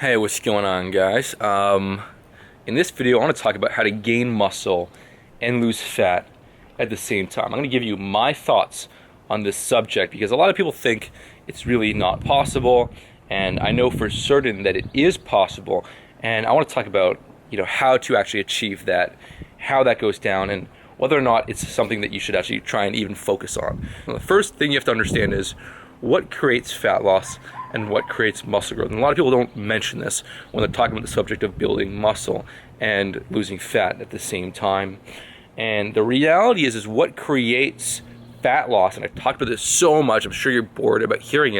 Hey, what's going on, guys? In this video, I want to talk about how to gain muscle and lose fat at the same time. I'm going to give you my thoughts on this subject because a lot of people think it's really not possible, and I know for certain that it is possible. And I want to talk about, how to actually achieve that, how that goes down, and whether or not it's something that you should actually try and even focus on. Well, the first thing you have to understand is what creates fat loss and what creates muscle growth. And a lot of people don't mention this when they're talking about the subject of building muscle and losing fat at the same time. And the reality is what creates fat loss, and I've talked about this so much, I'm sure you're bored of hearing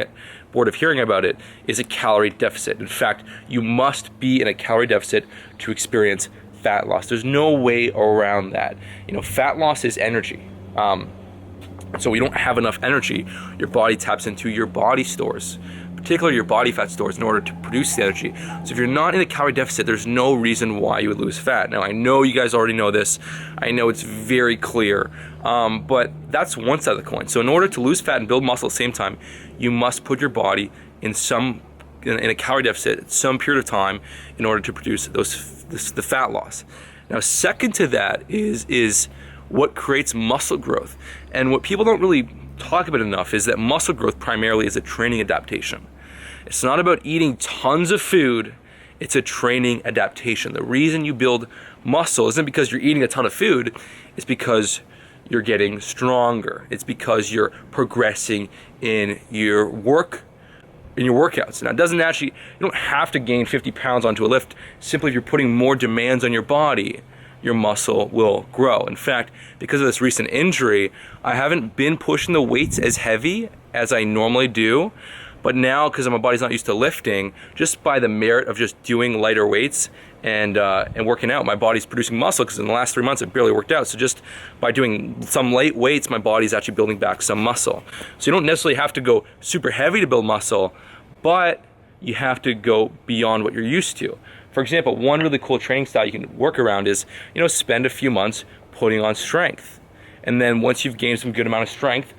about it, is a calorie deficit. In fact, you must be in a calorie deficit to experience fat loss. There's no way around that. Fat loss is energy. So we don't have enough energy. Your body taps into your body stores, particularly your body fat stores, in order to produce the energy. So if you're not in a calorie deficit, there's no reason why you would lose fat. Now, I know you guys already know this. I know it's very clear, but that's one side of the coin. So in order to lose fat and build muscle at the same time, you must put your body in a calorie deficit at some period of time in order to produce the fat loss. Now, second to that is what creates muscle growth. And what people don't really talk about enough is that muscle growth primarily is a training adaptation. It's not about eating tons of food, it's a training adaptation. The reason you build muscle isn't because you're eating a ton of food, it's because you're getting stronger. It's because you're progressing in your workouts. Now, you don't have to gain 50 pounds onto a lift. Simply if you're putting more demands on your body, your muscle will grow. In fact, because of this recent injury, I haven't been pushing the weights as heavy as I normally do. But now, because my body's not used to lifting, just by the merit of just doing lighter weights and working out, my body's producing muscle, because in the last 3 months it barely worked out. So just by doing some light weights, my body's actually building back some muscle. So you don't necessarily have to go super heavy to build muscle, but you have to go beyond what you're used to. For example, one really cool training style you can work around is, spend a few months putting on strength. And then once you've gained some good amount of strength,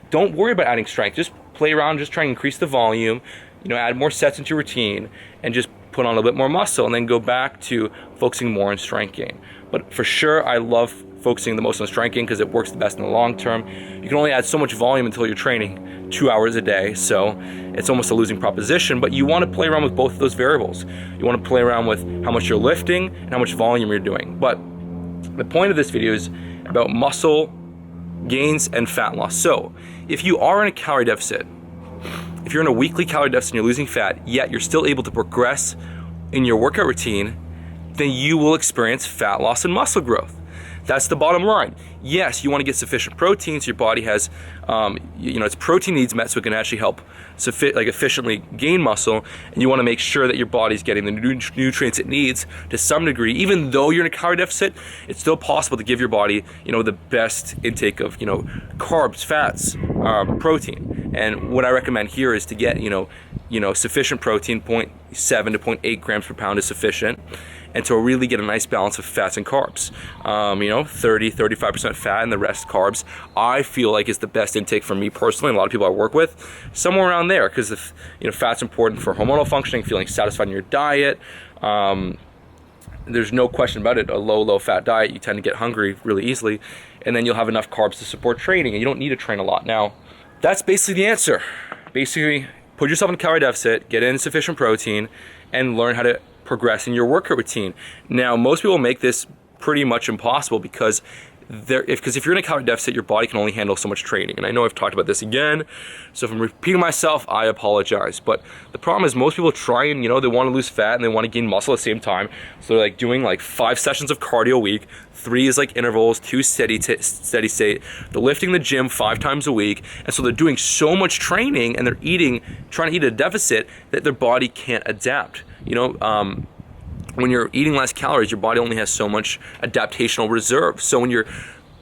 don't worry about adding strength. Just play around, just try and increase the volume, add more sets into your routine, and just put on a bit more muscle, and then go back to focusing more on strength gain. But for sure, I love focusing the most on strength gain because it works the best in the long term. You can only add so much volume until you're training 2 hours a day, so it's almost a losing proposition. But you want to play around with both of those variables. You want to play around with how much you're lifting and how much volume you're doing. But the point of this video is about muscle gains and fat loss. So if you are in a calorie deficit, if you're in a weekly calorie deficit and you're losing fat, yet you're still able to progress in your workout routine, then you will experience fat loss and muscle growth. That's the bottom line. Yes, you want to get sufficient protein so your body has, its protein needs met so it can actually help efficiently gain muscle. And you want to make sure that your body's getting the nutrients it needs to some degree. Even though you're in a calorie deficit, it's still possible to give your body, the best intake of, carbs, fats, protein. And what I recommend here is to get, sufficient protein, 0.7 to 0.8 grams per pound is sufficient. And to really get a nice balance of fats and carbs, 35% fat and the rest carbs, I feel like is the best intake for me personally, and a lot of people I work with, somewhere around there, because if fat's important for hormonal functioning, feeling satisfied in your diet. There's no question about it. A low fat diet, you tend to get hungry really easily, and then you'll have enough carbs to support training, and you don't need to train a lot. Now, that's basically the answer. Basically, put yourself in a calorie deficit, get in sufficient protein, and learn how to progress in your workout routine. Now, most people make this pretty much impossible because if you're in a calorie deficit, your body can only handle so much training. And I know I've talked about this again, so if I'm repeating myself, I apologize. But the problem is most people try and, they want to lose fat and they want to gain muscle at the same time. So they're doing 5 sessions of cardio a week, 3 is intervals, 2 steady state. They're lifting the gym 5 times a week. And so they're doing so much training and they're trying to eat at a deficit that their body can't adapt. When you're eating less calories, your body only has so much adaptational reserve. So when you're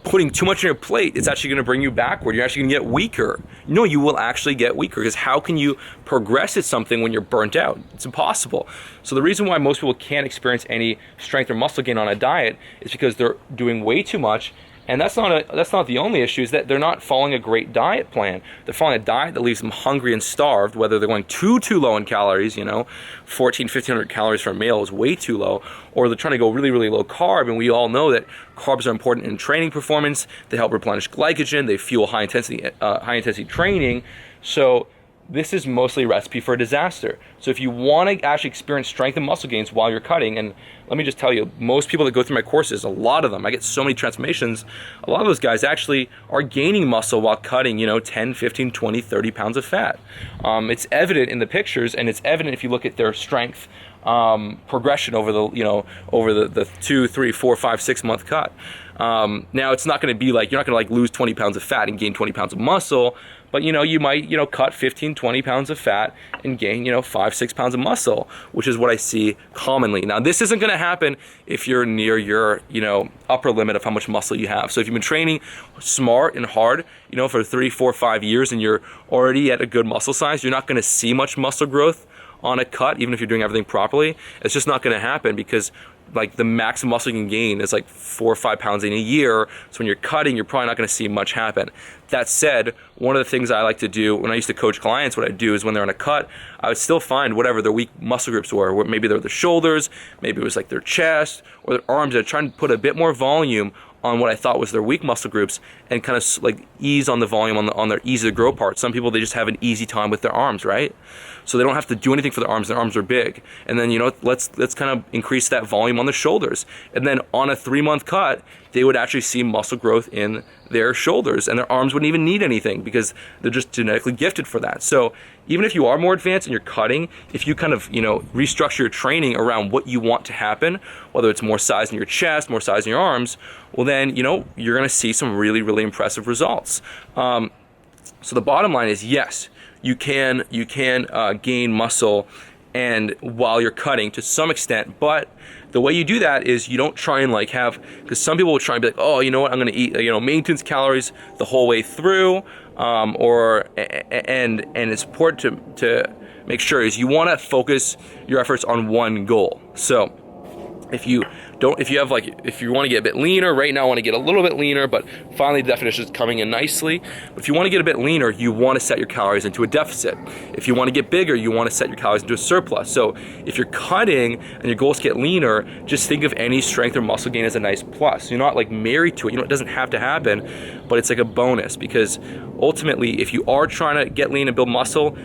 putting too much on your plate, it's actually going to bring you backward. You're actually going to get weaker. No, you will actually get weaker, because how can you progress at something when you're burnt out? It's impossible. So the reason why most people can't experience any strength or muscle gain on a diet is because they're doing way too much And that's not the only issue, is that they're not following a great diet plan. They're following a diet that leaves them hungry and starved, whether they're going too low in calories, 1,500 calories for a meal is way too low, or they're trying to go really, really low carb. And we all know that carbs are important in training performance. They help replenish glycogen. They fuel high intensity training. So this is mostly a recipe for a disaster. So if you want to actually experience strength and muscle gains while you're cutting, and let me just tell you, most people that go through my courses, a lot of them, I get so many transformations, a lot of those guys actually are gaining muscle while cutting, 10, 15, 20, 30 pounds of fat. It's evident in the pictures, and it's evident if you look at their strength progression over the 2, 3, 4, 5, 6 month cut. Now it's not going to be like, you're not going to lose 20 pounds of fat and gain 20 pounds of muscle, but you might cut 15, 20 pounds of fat and gain 5, 6 pounds of muscle, which is what I see commonly. Now this isn't going to happen if you're near your upper limit of how much muscle you have. So if you've been training smart and hard for 3, 4, 5 years and you're already at a good muscle size, you're not going to see much muscle growth on a cut, even if you're doing everything properly. It's just not going to happen, because the maximum muscle you can gain is 4 or 5 pounds in a year. So when you're cutting, you're probably not going to see much happen. That said, one of the things I like to do when I used to coach clients, what I do is when they're on a cut, I would still find whatever their weak muscle groups were. Maybe they're the shoulders, maybe it was their chest or their arms. I'd try and put a bit more volume on what I thought was their weak muscle groups, and kind of ease on the volume on their easy to grow part. Some people, they just have an easy time with their arms, right? So they don't have to do anything for their arms. Their arms are big. And then, let's kind of increase that volume on the shoulders. And then on a 3-month cut, they would actually see muscle growth in their shoulders, and their arms wouldn't even need anything because they're just genetically gifted for that. So even if you are more advanced and you're cutting, if you kind of, restructure your training around what you want to happen, whether it's more size in your chest, more size in your arms, well then, you're going to see some really, really impressive results. So the bottom line is, yes, you can gain muscle and while you're cutting to some extent, but the way you do that is you don't try and because some people will try and be oh, you know what, I'm going to eat maintenance calories the whole way through, and it's important to make sure is you want to focus your efforts on one goal. So if you want to get a bit leaner, right now I want to get a little bit leaner, but finally the definition is coming in nicely. But if you want to get a bit leaner, you want to set your calories into a deficit. If you want to get bigger, you want to set your calories into a surplus. So if you're cutting and your goal is to get leaner, just think of any strength or muscle gain as a nice plus. You're not married to it. It doesn't have to happen, but it's a bonus, because ultimately if you are trying to get lean and build muscle,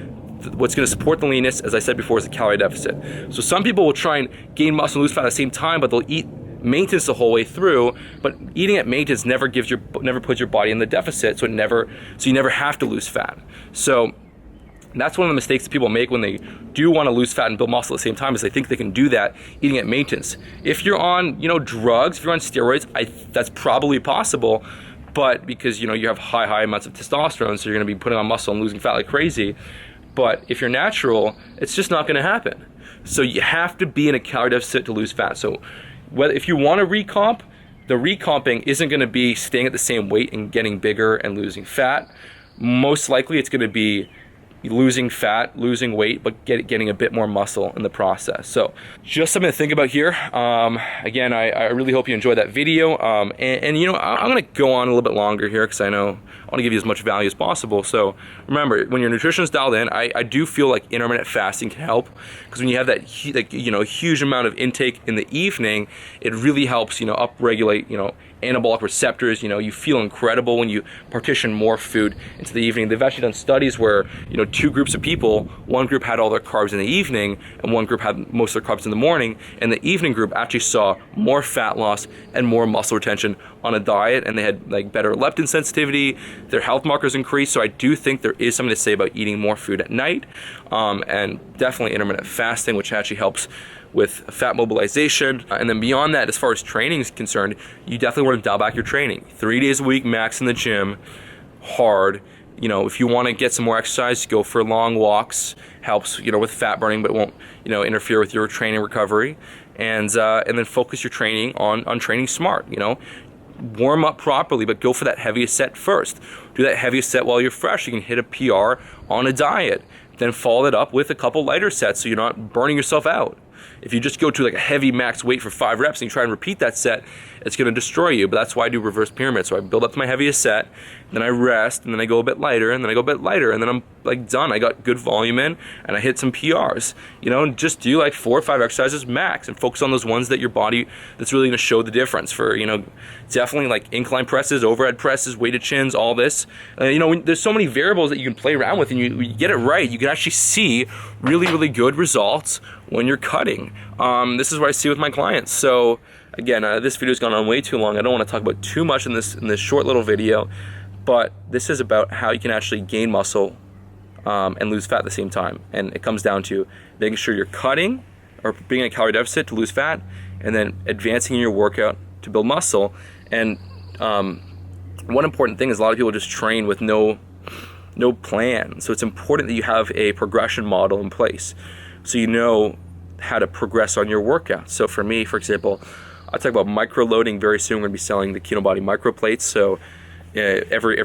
what's going to support the leanness, as I said before, is a calorie deficit. So some people will try and gain muscle and lose fat at the same time, but they'll eat maintenance the whole way through. But eating at maintenance never puts your body in the deficit, so you never have to lose fat. So that's one of the mistakes that people make when they do want to lose fat and build muscle at the same time, is they think they can do that eating at maintenance. If you're on drugs, if you're on steroids, that's probably possible. But because you have high amounts of testosterone, so you're going to be putting on muscle and losing fat like crazy. But if you're natural, it's just not going to happen. So you have to be in a calorie deficit to lose fat. So if you want to recomp, the recomping isn't going to be staying at the same weight and getting bigger and losing fat. Most likely it's going to be losing fat, losing weight, but getting a bit more muscle in the process. So just something to think about here. Again, I really hope you enjoyed that video. And I'm going to go on a little bit longer here because I know I want to give you as much value as possible. So remember, when your nutrition is dialed in, I do feel like intermittent fasting can help, because when you have that huge amount of intake in the evening, it really helps upregulate anabolic receptors. You feel incredible when you partition more food into the evening. They've actually done studies where 2 groups of people, one group had all their carbs in the evening and one group had most of their carbs in the morning, and the evening group actually saw more fat loss and more muscle retention on a diet, and they had better leptin sensitivity, their health markers increased. So I do think there is something to say about eating more food at night, and definitely intermittent fasting, which actually helps with fat mobilization. And then beyond that, as far as training is concerned, you definitely want to dial back your training. 3 days a week max in the gym, hard. If you want to get some more exercise, go for long walks. Helps, with fat burning, but won't, interfere with your training recovery. And then focus your training on training smart. Warm up properly, but go for that heaviest set first. Do that heaviest set while you're fresh. You can hit a PR on a diet. Then follow it up with a couple lighter sets so you're not burning yourself out. If you just go to like a heavy max weight for 5 reps and you try and repeat that set, it's going to destroy you. But that's why I do reverse pyramid. So I build up to my heaviest set, then I rest, and then I go a bit lighter, and then I go a bit lighter, and then I'm like done. I got good volume in, and I hit some PRs. You know, and just do like 4 or 5 exercises max, and focus on those ones that your body, that's really going to show the difference. For, you know, definitely like incline presses, overhead presses, weighted chins, all this. You know, there's so many variables that you can play around with, and you get it right, you can actually see really, really good results when you're cutting. This is what I see with my clients. So again, this video's gone on way too long. I don't want to talk about too much in this short little video, but this is about how you can actually gain muscle and lose fat at the same time. And it comes down to making sure you're cutting or being in a calorie deficit to lose fat, and then advancing in your workout to build muscle. And one important thing is a lot of people just train with no plan. So it's important that you have a progression model in place, so you know how to progress on your workout. So for me, for example, I'll talk about micro loading very soon. We're going to be selling the Kinobody micro plates. So every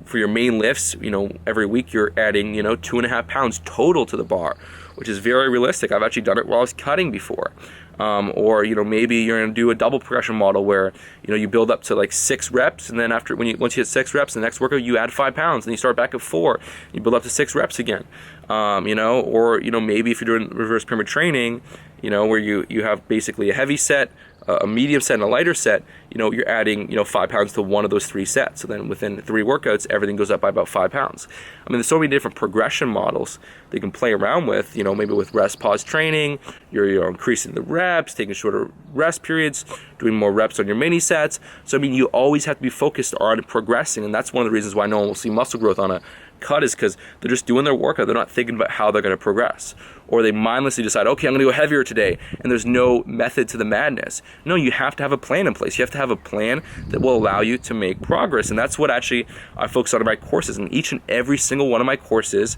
for your main lifts, you know, every week you're adding, you know, 2.5 pounds total to the bar, which is very realistic. I've actually done it while I was cutting before. Or, you know, maybe you're going to do a double progression model where, you know, you build up to like 6 reps, and then once you hit 6 reps, the next workout you add 5 pounds, and you start back at 4, you build up to 6 reps again. You know, or, you know, maybe if you're doing reverse pyramid training, you know, where you have basically a heavy set, a medium set, and a lighter set, you know, you're adding, you know, 5 pounds to one of those 3 sets. So then within 3 workouts, everything goes up by about 5 pounds. I mean, there's so many different progression models they can play around with. You know, maybe with rest pause training, you're increasing the reps, taking shorter rest periods, doing more reps on your mini sets. So I mean, you always have to be focused on progressing, and that's one of the reasons why no one will see muscle growth on a cut, is because they're just doing their workout. They're not thinking about how they're going to progress, or they mindlessly decide, okay, I'm going to go heavier today, and there's no method to the madness. No, you have to have a plan in place. You have to have a plan that will allow you to make progress, and that's what actually I focus on in my courses. In each and every single one of my courses,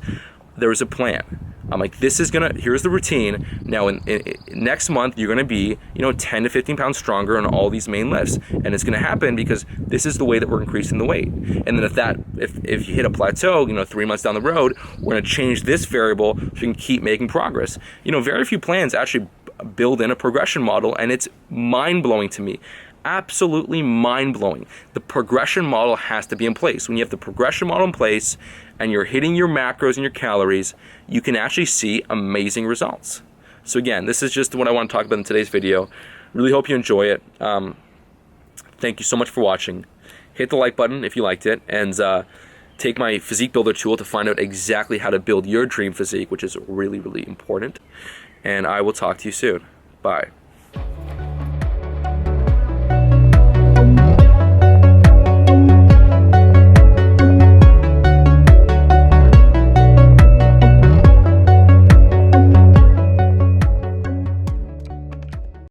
there is a plan. I'm like, here's the routine. Now, in next month, you're gonna be, you know, 10 to 15 pounds stronger on all these main lifts. And it's gonna happen because this is the way that we're increasing the weight. And then if you hit a plateau, you know, 3 months down the road, we're gonna change this variable so you can keep making progress. You know, very few plans actually build in a progression model, and it's mind-blowing to me. Absolutely mind-blowing. The progression model has to be in place. When you have the progression model in place and you're hitting your macros and your calories, you can actually see amazing results. So again, this is just what I want to talk about in today's video. Really hope you enjoy it. Thank you so much for watching. Hit the like button if you liked it, and take my physique builder tool to find out exactly how to build your dream physique, which is really, really important. And I will talk to you soon. Bye.